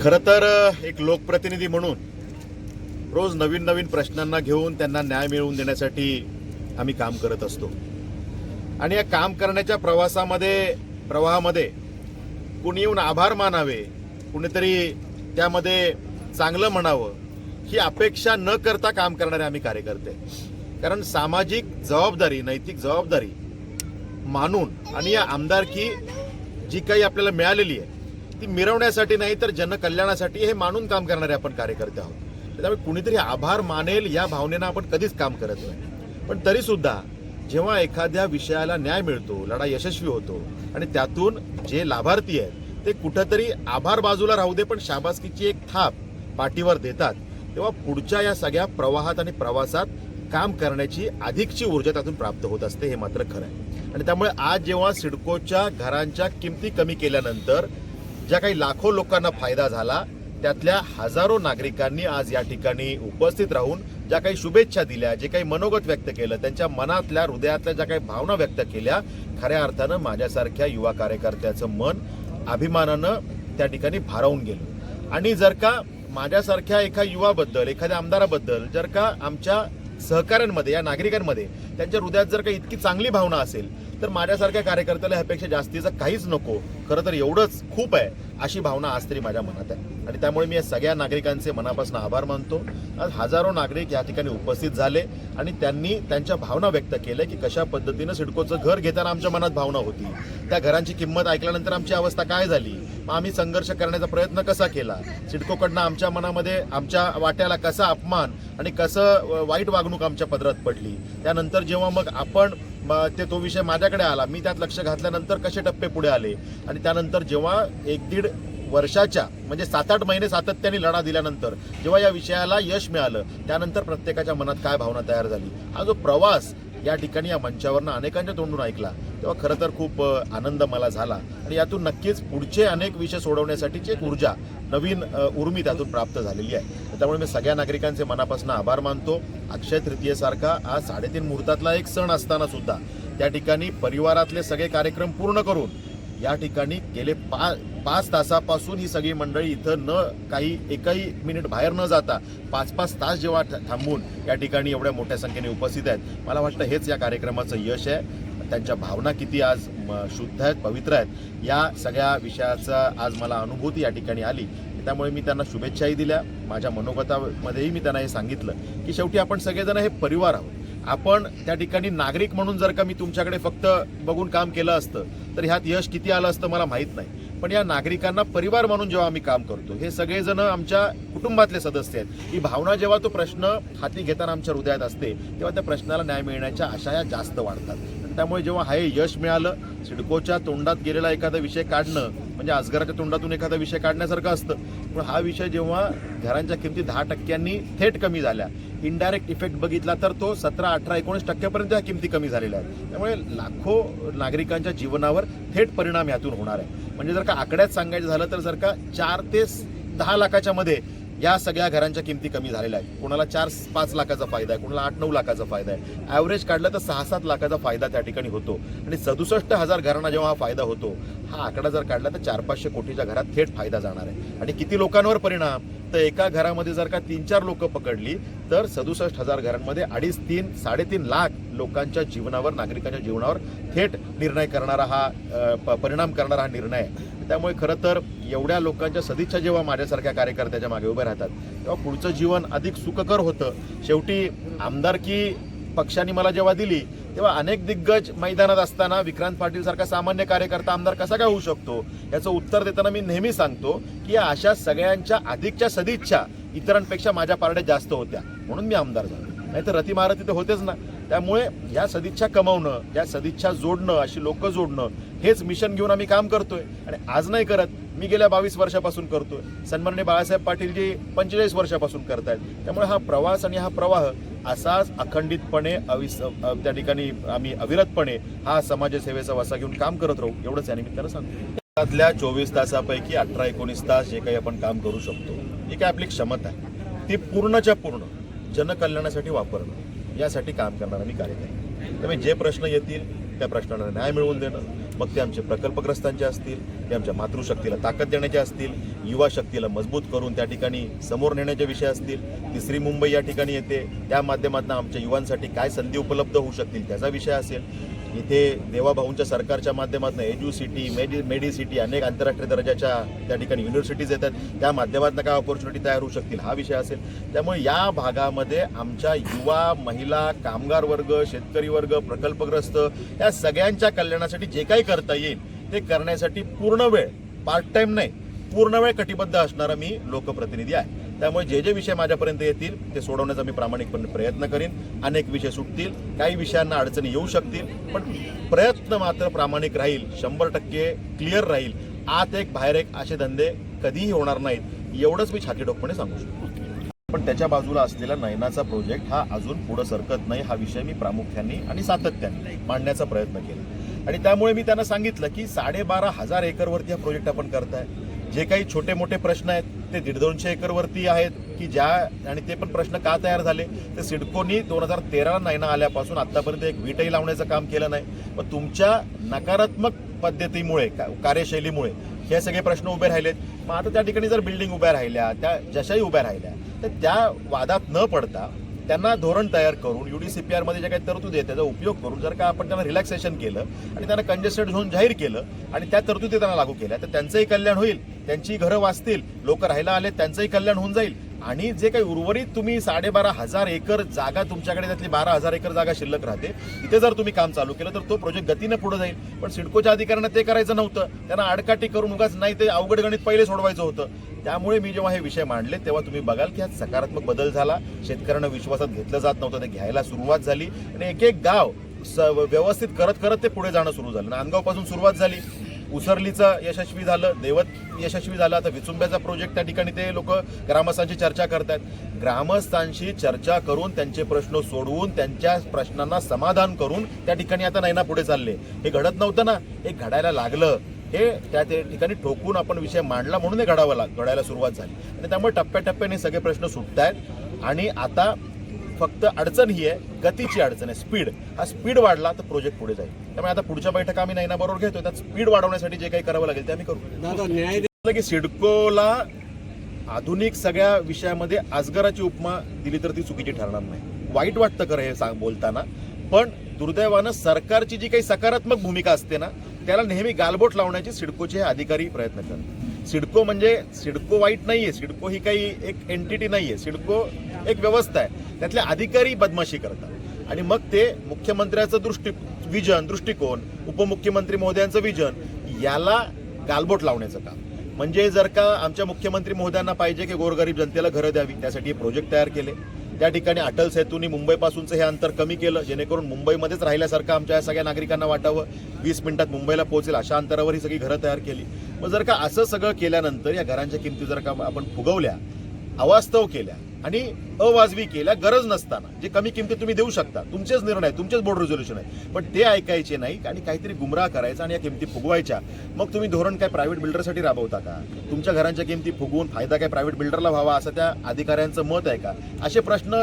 खरं तर एक लोकप्रतिनिधी म्हणून रोज नवीन नवीन प्रश्नांना घेऊन त्यांना न्याय मिळवून देण्यासाठी आम्ही काम करत असतो. आणि या काम करण्याच्या प्रवाहामध्ये कुणी येऊन आभार मानावे, कुणीतरी त्यामध्ये चांगलं म्हणावं ही अपेक्षा न करता काम करणारे आम्ही कार्यकर्ते. कारण सामाजिक जबाबदारी, नैतिक जबाबदारी मानून आणि या आमदारकी जी काही आपल्याला मिळालेली आहे ती मिरवण्यासाठी नाही तर जनकल्याणासाठी हे मानून काम करणारे आपण कार्यकर्ते आहोत. त्यामुळे कुणीतरी आभार मानेल या भावनेनं आपण कधीच काम करत नाही. पण तरी सुद्धा जेव्हा एखाद्या विषयाला न्याय मिळतो, लढा यशस्वी होतो आणि त्यातून जे लाभार्थी आहेत ते कुठंतरी आभार बाजूला राहू दे पण शाबासकीची एक थाप पाठीवर देतात, तेव्हा पुढच्या या सगळ्या प्रवाहात आणि प्रवासात काम करण्याची अधिकची ऊर्जा त्यातून प्राप्त होत असते. हे मात्र खरं आहे. आणि त्यामुळे आज जेव्हा सिडकोच्या घरांच्या किमती कमी केल्यानंतर ज्या काही लाखो लोकांना फायदा झाला त्यातल्या हजारो नागरिकांनी आज या ठिकाणी उपस्थित राहून ज्या काही शुभेच्छा दिल्या, जे काही मनोगत व्यक्त केलं, त्यांच्या मनातल्या हृदयातल्या ज्या काही भावना व्यक्त केल्या, खऱ्या अर्थानं माझ्यासारख्या युवा कार्यकर्त्याचं मन अभिमानानं त्या ठिकाणी भारावून गेलं. आणि जर का माझ्यासारख्या एका युवाबद्दल, एखाद्या आमदाराबद्दल जर का आमच्या सहकाऱ्यांमध्ये, या नागरिकांमध्ये त्यांच्या हृदयात जर काही इतकी चांगली भावना असेल तर माझ्यासारख्या कार्यकर्त्याला ह्यापेक्षा जास्तीचं काहीच नको, खरं तर एवढंच खूप आहे, अशी भावना आज तरी माझ्या मनात आहे. आणि त्यामुळे मी या सगळ्या नागरिकांचे मनापासून आभार मानतो. आज हजारो नागरिक या ठिकाणी उपस्थित झाले आणि त्यांनी त्यांच्या भावना व्यक्त केल्या की कशा पद्धतीनं सिडकोचं घर घेताना आमच्या मनात भावना होती, त्या घरांची किंमत ऐकल्यानंतर आमची अवस्था काय झाली, मग आम्ही संघर्ष करण्याचा प्रयत्न कसा केला, सिडकोकडनं आमच्या मनामध्ये आमच्या वाट्याला कसा अपमान आणि कसं वाईट वागणूक आमच्या पदरात पडली. त्यानंतर जेव्हा मग आपण तो विषय माझ्याकडे आला, मी त्यात लक्ष घातल्यानंतर कसे टप्पे पुढे आले आणि त्यानंतर जेव्हा 1-1.5 वर्षाच्या म्हणजे 7-8 महिने सातत्याने लढा दिल्यानंतर जेव्हा या विषयाला यश मिळालं त्यानंतर प्रत्येकाच्या मनात काय भावना तयार झाली, हा जो प्रवास या ठिकाणी या मंचावरनं अनेकांच्या तोंडून ऐकला तेव्हा खरं तर खूप आनंद मला झाला. आणि यातून नक्कीच पुढचे अनेक विषय सोडवण्यासाठीची एक ऊर्जा, नवीन उर्मी त्यातून प्राप्त झालेली आहे. त्यामुळे मी सगळ्या नागरिकांचे मनापासून आभार मानतो. अक्षय तृतीयेसारखा आज 3:30 मुहूर्तातला एक सण असताना सुद्धा त्या ठिकाणी परिवारातले सगळे कार्यक्रम पूर्ण करून या ठिकाणी गेले 5 तासापासून ही सगळी मंडळी इथं एकही मिनिट बाहेर न जाता 5-5 तास जेव्हा थांबून या ठिकाणी एवढ्या मोठ्या संख्येने उपस्थित आहेत, मला वाटतं हेच या कार्यक्रमाचं यश आहे. त्यांच्या भावना किती आज शुद्ध आहेत, पवित्र आहेत, या सगळ्या विषयाचा आज मला अनुभूती या ठिकाणी आली. त्यामुळे मी त्यांना शुभेच्छाही दिल्या. माझ्या मनोगतामध्येही मी त्यांना हे सांगितलं की शेवटी आपण सगळेजण हे परिवार आहोत. आपण त्या ठिकाणी नागरिक म्हणून जर का मी तुमच्याकडे फक्त बघून काम केलं असतं तर ह्यात यश किती आलं असतं मला माहीत नाही. पण या नागरिकांना परिवार म्हणून जेव्हा आम्ही काम करतो, हे सगळेजण आमच्या कुटुंबातले सदस्य आहेत, ही भावना जेव्हा तो प्रश्न हाती घेताना आमच्या हृदयात असते तेव्हा त्या प्रश्नाला न्याय मिळण्याच्या आशा या जास्त वाढतात. त्यामुळे जेव्हा हे यश मिळालं, सिडकोच्या तोंडात गेलेला एखादा विषय काढणं म्हणजे अजगराच्या तोंडातून एखादा विषय काढण्यासारखं असतं. पण हा विषय जेव्हा घरांच्या किमती 10% थेट कमी झाल्या, इनडायरेक्ट इफेक्ट बघितला तर तो 17, 18, 19% ह्या किमती कमी झालेल्या आहेत. त्यामुळे लाखो नागरिकांच्या जीवनावर थेट परिणाम यातून होणार आहे. म्हणजे जर का आकड्यात सांगायचं झालं तर जर का 4 ते 10 लाखाच्या मध्ये या सगळ्या घरांच्या किमती कमी झालेल्या आहेत. कोणाला 4-5 लाखाचा फायदा आहे, कोणाला 8-9 लाखाचा फायदा आहे. ॲव्हरेज काढलं तर 6-7 लाखाचा फायदा त्या ठिकाणी होतो. आणि 67,000 घरांना जेव्हा हा फायदा होतो, हा आकडा जर काढला तर 400-500 कोटीच्या घरात थेट फायदा जाणार आहे. आणि किती लोकांवर परिणाम, तर एका घरामध्ये जर का 3-4 लोक पकडली तर 67,000 घरांमध्ये 2.5-3-3.5 लाख लोकांच्या जीवनावर, नागरिकांच्या जीवनावर थेट निर्णय करणारा हा परिणाम करणारा हा निर्णय आहे. त्यामुळे खरं तर एवढ्या लोकांच्या सदिच्छा जेव्हा माझ्यासारख्या कार्यकर्त्याच्या मागे उभे राहतात तेव्हा पुढचं जीवन अधिक सुखकर होतं. शेवटी आमदारकी पक्षाने मला जेव्हा दिली तेव्हा अनेक दिग्गज मैदानात असताना विक्रांत पाटील सारखा सामान्य कार्यकर्ता आमदार कसा काय होऊ शकतो, याचं उत्तर देताना मी नेहमी सांगतो की अशा सगळ्यांच्या अधिकच्या सदिच्छा इतरांपेक्षा माझ्या पारड्यात जास्त होत्या म्हणून मी आमदार झालो, नाही तर रती महारथी तर होतेच ना. त्यामुळे या सदिच्छा कमावणं, या सदिच्छा जोडणं, अशी लोक जोडणं, हेच मिशन घेऊन आम्ही काम करतोय. आणि आज नाही करत, मी गेल्या 22 वर्षापासून करतोय. सन्माननीय बाळासाहेब पाटीलजी 45 वर्षापासून करतायत. त्यामुळे हा प्रवास आणि हा प्रवाह असाच अखंडितपणे त्या ठिकाणी आम्ही अविरतपणे हा समाजसेवेचा वसा घेऊन काम करत राहू, एवढंच या निमित्तानं सांगतो. त्यातल्या 24 तासापैकी 18-19 तास जे काही आपण काम करू शकतो, ही काय आपली क्षमता आहे, ती पूर्णच्या पूर्ण जनकल्याणासाठी वापरणं, यासाठी काम करणारा मी कार्यकर्ता. त्यामुळे जे प्रश्न येतील त्या प्रश्नांना न्याय मिळवून देणं, मग ते आमचे प्रकल्पग्रस्तांचे असतील, ते आमच्या मातृशक्तीला ताकद देण्याचे असतील, युवा शक्तीला मजबूत करून त्या ठिकाणी समोर नेण्याचे विषय असतील, तिसरी मुंबई या ठिकाणी येते त्या माध्यमातून आमच्या युवांसाठी काय संधी उपलब्ध होऊ शकतील त्याचा विषय असेल, इथे देवाभाऊंच्या सरकारच्या माध्यमातून एज्युसिटी, मेडिसिटी अनेक आंतरराष्ट्रीय दर्जाच्या त्या ठिकाणी युनिव्हर्सिटीज येतात, त्या माध्यमातून काय ऑपॉर्च्युनिटी तयार होऊ शकतील हा विषय असेल. त्यामुळे या भागामध्ये आमच्या युवा, महिला, कामगार वर्ग, शेतकरी वर्ग, प्रकल्पग्रस्त या सगळ्यांच्या कल्याणासाठी जे काही करता येईल ते करण्यासाठी पूर्ण वेळ, पार्ट टाइम नाही, पूर्ण वेळ कटिबद्ध असणारा मी लोकप्रतिनिधी आहे. त्यामुळे जे जे विषय माझ्यापर्यंत येतील ते सोडवण्याचा मी प्रामाणिकपणे प्रयत्न करीन. अनेक विषय सुटतील, काही विषयांना अडचणी येऊ शकतील, पण प्रयत्न मात्र प्रामाणिक राहील, 100% क्लिअर राहील. आत एक बाहेर एक असे धंदे कधीही होणार नाहीत, एवढंच मी छातीठोकपणे सांगू शकतो. पण त्याच्या बाजूला असलेला नयनाचा प्रोजेक्ट हा अजून पुढे सरकत नाही, हा विषय मी प्रामुख्याने आणि सातत्याने मांडण्याचा प्रयत्न केला. आणि त्यामुळे मी त्यांना सांगितलं की 12,500 एकरवरती हा प्रोजेक्ट आपण करताय. जे काही छोटे मोठे प्रश्न आहेत ते 150-200 एकरवरती आहेत की ज्या, आणि ते पण प्रश्न का तयार झाले ते सिडकोनी 2013 नयना आल्यापासून आतापर्यंत एक वीटही लावण्याचं काम केलं नाही. पण तुमच्या नकारात्मक पद्धतीमुळे, कार्यशैलीमुळे हे सगळे प्रश्न उभे राहिलेत. मग आता त्या ठिकाणी जर बिल्डिंग उभ्या राहिल्या, त्या जशाही उभ्या राहिल्या, तर त्या वादात न पडता त्यांना धोरण तयार करून UDCPR मध्ये जे काही तरतुदी आहेत त्याचा उपयोग करून जर का आपण त्यांना रिलॅक्सेशन केलं आणि त्यांना कंजेस्टेड झोन जाहीर केलं आणि त्या तरतुदी त्यांना लागू केल्या तर त्यांचंही कल्याण होईल, त्यांची घरं वाचतील, लोक राहायला आले त्यांचंही कल्याण होऊन जाईल. आणि जे काही उर्वरित तुम्ही 12,500 एकर जागा तुमच्याकडे त्यातली 12,000 एकर जागा शिल्लक राहते, तिथे जर तुम्ही काम चालू केलं तर तो प्रोजेक्ट गतीने पुढे जाईल. पण सिडकोच्या अधिकाऱ्यांना ते करायचं नव्हतं, त्यांना आडकाठी करून उगाच नाही ते अवघड गणित पहिले सोडवायचं होतं. त्यामुळे मी जेव्हा हे विषय मांडले तेव्हा तुम्ही बघाल की हा सकारात्मक बदल झाला. शेतकऱ्यांना विश्वासात घेतलं जात नव्हतं, ते घ्यायला सुरुवात झाली आणि एक एक गाव व्यवस्थित करत करत ते पुढे जाणं सुरू झालं. नांदगावपासून सुरुवात झाली, उसरलीचं यशस्वी झालं, दैवत यशस्वी झालं, आता विचुंब्याचा प्रोजेक्ट त्या ठिकाणी ते लोक ग्रामस्थांशी चर्चा करतात. ग्रामस्थांशी चर्चा करून त्यांचे प्रश्न सोडवून त्यांच्या प्रश्नांना समाधान करून त्या ठिकाणी आता नयना पुढे चालले. हे घडत नव्हतं ना, हे घडायला लागलं. हे त्या ठिकाणी ठोकून आपण विषय मांडला म्हणून हे घडायला सुरुवात झाली. आणि त्यामुळे टप्प्याटप्प्याने सगळे प्रश्न सुटत आहेत. आणि आता फक्त अडचण ही आहे, गतीची अडचण आहे, स्पीड. हा स्पीड वाढला तर प्रोजेक्ट पुढे जाईल. त्यामुळे आता पुढच्या बैठका आम्ही नयना बरोबर घेतोय, त्यात स्पीड वाढवण्यासाठी जे काही करावं लागेल ते आम्ही करू. की सिडकोला आधुनिक सगळ्या विषयामध्ये अजगराची उपमा दिली तर ती चुकीची ठरणार नाही. वाईट वाटतं खरं हे बोलताना, पण दुर्दैवानं सरकारची जी काही सकारात्मक भूमिका असते ना त्याला नेहमी गालबोट लावण्याची सिडकोचे अधिकारी प्रयत्न करतात. सिडको वाईट नाहीये, सिडको ही काही एक एंटिटी नाहीये, सिडको एक व्यवस्था आहे. त्यातले अधिकारी बदमाशी करतात आणि मग ते मुख्यमंत्र्याचं दृष्टिकोन, उपमुख्यमंत्री महोदयांचं विजन याला गालबोट लावण्याचं काम. म्हणजे जर का आमच्या मुख्यमंत्री महोदयांना पाहिजे की गोरगरीब जनतेला घरं द्यावी, त्यासाठी हे प्रोजेक्ट तयार केले. त्या ठिकाणी अटल सेतूनी मुंबईपासूनचं हे अंतर कमी केलं जेणेकरून मुंबईमध्येच राहिल्यासारखं आमच्या सगळ्या नागरिकांना वाटावं, 20 मिनिटात मुंबईला पोहोचेल अशा अंतरावर ही सगळी घरं तयार केली. मग जर का असं सगळं केल्यानंतर या घरांच्या किमती जर का आपण फुगवल्या, अवास्तव केल्या आणि अवाजवी केल्या, गरज नसताना जे कमी किमती तुम्ही देऊ शकता, तुमचेच निर्णय, तुमचेच बोर्ड रेझोल्युशन आहे, पण ते ऐकायचे नाही आणि काहीतरी गुमराह करायचा आणि या किमती फुगवायच्या. मग तुम्ही धोरण काय प्रायव्हेट बिल्डरसाठी राबवता का? तुमच्या घरांच्या किमती फुगवून फायदा काय प्रायव्हेट बिल्डरला व्हावा असं त्या अधिकाऱ्यांचं मत आहे का? असे प्रश्न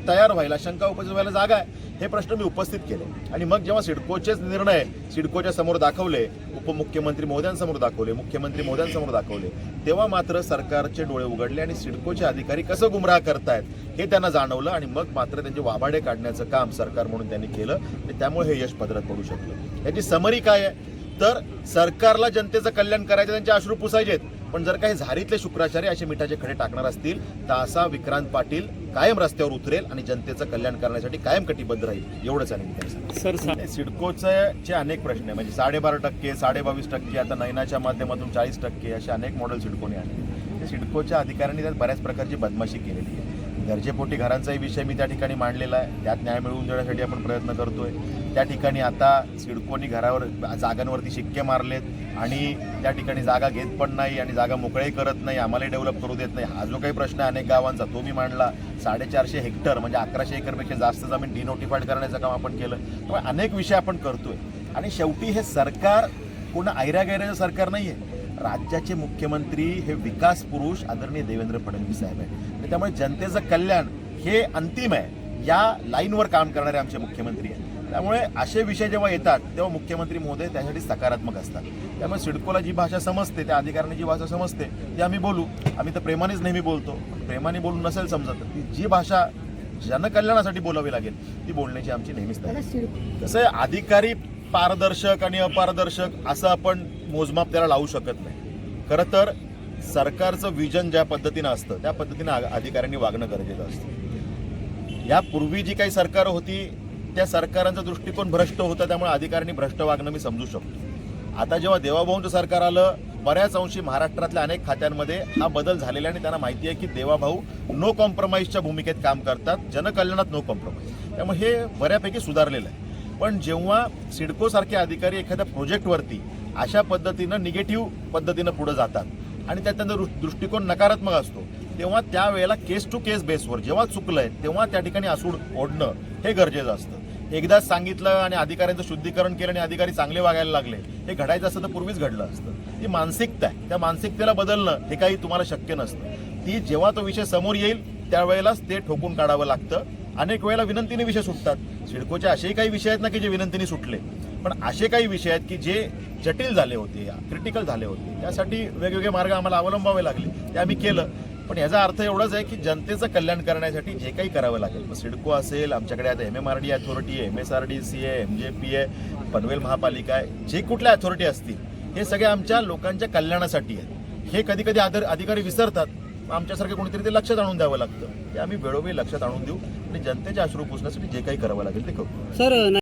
तयार व्हायला, शंका उपस्थित व्हायला जागा आहे. हे प्रश्न मी उपस्थित केले आणि मग जेव्हा सिडकोचेच निर्णय सिडकोच्या समोर दाखवले, उपमुख्यमंत्री महोदयांसमोर दाखवले, मुख्यमंत्री महोदयांसमोर दाखवले, तेव्हा मात्र सरकारचे डोळे उघडले आणि सिडकोचे अधिकारी कसं गुमराह करतायत हे त्यांना जाणवलं. आणि मग मात्र त्यांचे वाभाडे काढण्याचं काम सरकार म्हणून त्यांनी केलं आणि त्यामुळे हे यश पदरात पडू शकलं. याची समरी काय आहे तर सरकारला जनतेचं कल्याण करायचं, त्यांचे अश्रू पुसायचे, पण जर काही झारीतले शुक्राचार्य असे मिठाचे खडे टाकणार असतील तर असा विक्रांत पाटील कायम रस्त्यावर उतरेल आणि जनतेचं कल्याण करण्यासाठी कायम कटिबद्ध राहील. एवढंच आहे सर. सिडकोचे अनेक प्रश्न आहे, म्हणजे 12.5%, 22%, आता नयनाच्या माध्यमातून 40% असे अनेक मॉडेल सिडकोने आणले. सिडकोच्या अधिकाऱ्यांनी त्यात बऱ्याच प्रकारची बदमाशी केलेली आहे. गरजेपोटी घरांचाही विषय मी त्या ठिकाणी मांडलेला आहे, त्यात न्याय मिळवून देण्यासाठी आपण प्रयत्न करतोय. त्या ठिकाणी आता सिडकोनी घरावर जागांवरती शिक्के मारलेत आणि त्या ठिकाणी जागा घेत पण नाही आणि जागा मोकळी करत नाही, आम्हालाही डेव्हलप करू देत नाही. हा जो काही प्रश्न आहे अनेक गावांचा तो मी मांडला. 450 हेक्टर म्हणजे 1100 एकरपेक्षा जास्त जमीन डिनोटिफाईड करण्याचं काम आपण केलं. त्यामुळे अनेक विषय आपण करतोय आणि शेवटी हे सरकार कोणा ऐरागैराचं सरकार नाहीये. राज्याचे मुख्यमंत्री हे विकास पुरुष आदरणीय देवेंद्र फडणवीस साहेब आहेत. त्यामुळे जनतेचं कल्याण हे अंतिम आहे, या लाईनवर काम करणारे आमचे मुख्यमंत्री आहेत. त्यामुळे असे विषय जेव्हा येतात तेव्हा मुख्यमंत्री महोदय त्यासाठी सकारात्मक असतात. त्यामुळे सिडकोला जी भाषा समजते, त्या अधिकाऱ्यांनी जी भाषा समजते ती आम्ही बोलू. आम्ही तर प्रेमानेच नेहमी बोलतो. प्रेमाने बोलून नसेल समजत ती जी भाषा जनकल्याणासाठी बोलावी लागेल ती बोलण्याची आमची नेहमीच तयारी. कसं आहे, अधिकारी पारदर्शक आणि अपारदर्शक असं आपण मोजमाप त्याला लावू शकत नाही. खरं तर सरकारचं विजन ज्या पद्धतीनं असतं त्या पद्धतीनं अधिकाऱ्यांनी वागणं गरजेचं असतं. यापूर्वी जी काही सरकार होती त्या सरकारांचा दृष्टिकोन भ्रष्ट होता, त्यामुळे अधिकाऱ्यांनी भ्रष्ट वागणं मी समजू शकतो. आता जेव्हा देवाभाऊंचं सरकार आलं, बऱ्याच अंशी महाराष्ट्रातल्या अनेक खात्यांमध्ये हा बदल झालेला आहे आणि त्यांना माहिती आहे की देवाभाऊ नो कॉम्प्रोमाइजच्या भूमिकेत काम करतात, जनकल्याणात नो कॉम्प्रोमाइज. त्यामुळे हे बऱ्यापैकी सुधारलेलं आहे. पण जेव्हा सिडको सारखे अधिकारी एखाद्या प्रोजेक्टवरती अशा पद्धतीनं निगेटिव्ह पद्धतीनं पुढे जातात आणि त्यात त्यांचा दृष्टिकोन नकारात्मक असतो, तेव्हा त्यावेळेला केस टू केस बेसवर जेव्हा चुकलंय तेव्हा त्या ठिकाणी आसूड ओढणं हे गरजेचं असतं. एकदाच सांगितलं आणि अधिकाऱ्यांचं शुद्धीकरण केलं आणि अधिकारी चांगले वागायला लागले, हे घडायचं असतं तर पूर्वीच घडलं असतं. ती मानसिकता आहे, त्या मानसिकतेला बदलणं हे काही तुम्हाला शक्य नसतं. ती जेव्हा तो विषय समोर येईल त्यावेळेलाच ते ठोकून काढावं लागतं. अनेक वेळेला विनंतीने विषय सुटतात. सिडकोचे असेही काही विषय आहेत ना की जे विनंतीने सुटले, पण असे काही विषय आहेत की जे जटिल झाले होते, क्रिटिकल झाले होते, त्यासाठी वेगवेगळे मार्ग आम्हाला अवलंबावे लागले. ते आम्ही केलं. पण याचा अर्थ एवढाच आहे की जनतेचं कल्याण करण्यासाठी जे काही करावं लागेल, मग सिडको असेल, आमच्याकडे आता MMRD अथॉरिटी आहे, MSRDC आहे, MJP आहे, पनवेल महापालिका आहे, जे कुठल्या अथॉरिटी असतील हे सगळे आमच्या लोकांच्या कल्याणासाठी आहेत. हे कधी कधी अधिकारी विसरतात. आमच्यासारखे कोणीतरी ते लक्षात आणून द्यावं लागतं. ते आम्ही वेळोवेळी लक्षात आणून देऊ आणि जनतेचे अश्रू पुसण्यासाठी जे काही करावं लागेल ते करू. सर